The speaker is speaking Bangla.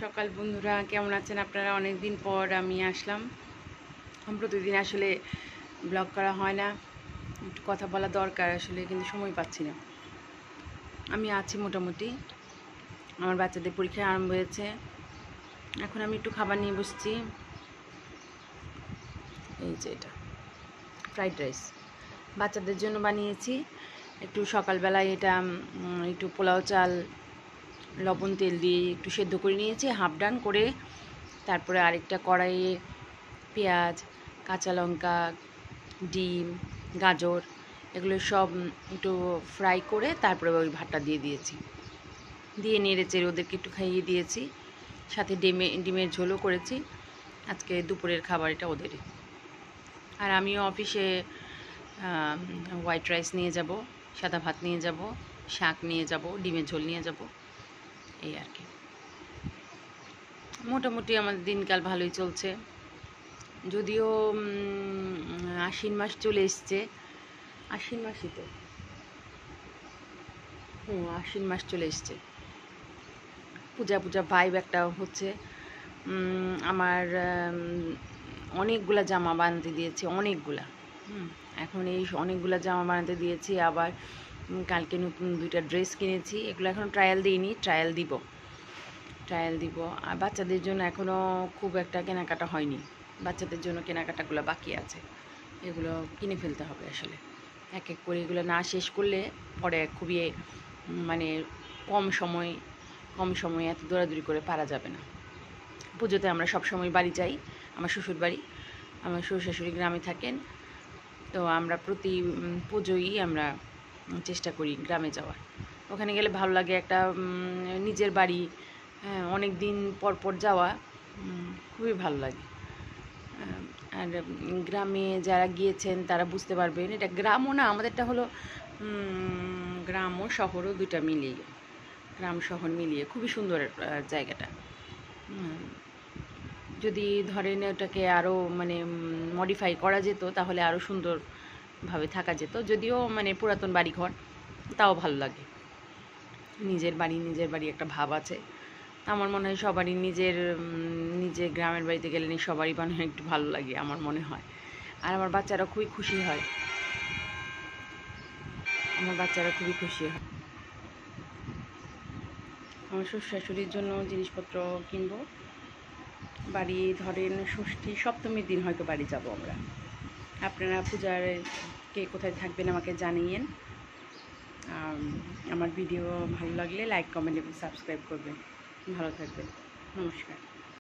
সকাল বন্ধুরা, কেমন আছেন আপনারা? অনেক দিন পর আমি আসলাম। প্রতিদিন আসলে ব্লগ করা হয় না, একটু কথা বলা দরকার আসলে, কিন্তু সময় পাচ্ছি না। আমি আছি মোটামুটি। আমার বাচ্চাদের পরীক্ষা আরম্ভ হয়েছে, এখন আমি একটু খাবার নিয়ে বসছি। এই যে এটা ফ্রাইড রাইস বাচ্চাদের জন্য বানিয়েছি। একটু সকালবেলায় এটা একটু পোলাও চাল লবণ তেল দিয়ে একটু সেদ্ধ করে নিয়েছি, হাফ ডান করে। তারপরে আরেকটা কড়াইয়ে পেঁয়াজ, কাঁচা লঙ্কা, ডিম, গাজর এগুলো সব একটু ফ্রাই করে তারপরে ওই ভাতটা দিয়ে দিয়েছি, দিয়ে নেড়ে চেড়ে ওদেরকে একটু খাইয়ে দিয়েছি। সাথে ডিমের ঝোলও করেছি। আজকে দুপুরের খাবার এটা ওদেরই। আর আমিও অফিসে হোয়াইট রাইস নিয়ে যাব, সাদা ভাত নিয়ে যাব, শাক নিয়ে যাব, ডিমের ঝোল নিয়ে যাব, এই আর কি। মোটামুটি আমাদের দিনকাল ভালোই চলছে, যদিও আশ্বিন মাস চলে এসছে। আশ্বিন মাসই তো, আশ্বিন মাস চলে এসছে। পূজা পূজা ভাইব একটা হচ্ছে। আমার অনেকগুলা জামা বানাতে দিয়েছি, অনেকগুলা। এখন এই অনেকগুলা জামা বানাতে দিয়েছি। আবার কালকে নতুন 2টা ড্রেস কিনেছি, এগুলো এখন ট্রায়াল দিইনি, ট্রায়াল দিব। আর বাচ্চাদের জন্য এখনও খুব একটা কেনাকাটা হয়নি, বাচ্চাদের জন্য কেনাকাটাগুলো বাকি আছে, এগুলো কিনে ফেলতে হবে আসলে। এক এক করে এগুলো না শেষ করলে পরে খুবই মানে কম সময় এত দৌড়াদৌড়ি করে পারা যাবে না। পুজোতে আমরা সব সময় বাড়ি যাই, আমার শ্বশুর বাড়ি। আমার শ্বশুর শাশুড়ি গ্রামে থাকেন, তো আমরা প্রতি পুজোই আমরা চেষ্টা করি গ্রামে যাওয়ার। ওখানে গেলে ভালো লাগে, একটা নিজের বাড়ি। হ্যাঁ, অনেক দিন পর পর যাওয়া খুবই ভালো লাগে। আর গ্রামে যারা গিয়েছেন তারা বুঝতে পারবেন, এটা গ্রামও না, আমাদেরটা হলো গ্রাম ও শহরও দুইটা মিলিয়ে, গ্রাম শহর মিলিয়ে খুবই সুন্দর জায়গাটা। যদি ধরেন ওটাকে আরও মানে মডিফাই করা যেত তাহলে আরও সুন্দরভাবে থাকা যেত। যদিও মানে পুরাতন বাড়িঘর, তাও ভালো লাগে। নিজের বাড়ি একটা ভাব আছে। আমার মনে হয় সবারই নিজের গ্রামের বাড়িতে গেলে সবারই মনে হয় একটু ভালো লাগে, আমার মনে হয়। আর আমার বাচ্চারা খুবই খুশি হয়, আমার শ্বশুর শাশুড়ির জন্য জিনিসপত্র কিনবো। বাড়ি ধরেন ষষ্ঠী সপ্তমীর দিন হয়তো বাড়ি যাব আমরা। আপনারা পূজার কে কোথায় থাকবেন আমাকে জানিয়েন। আমার ভিডিও ভালো লাগলে লাইক, কমেন্ট এবং সাবস্ক্রাইব করবেন। ভালো থাকবেন। নমস্কার।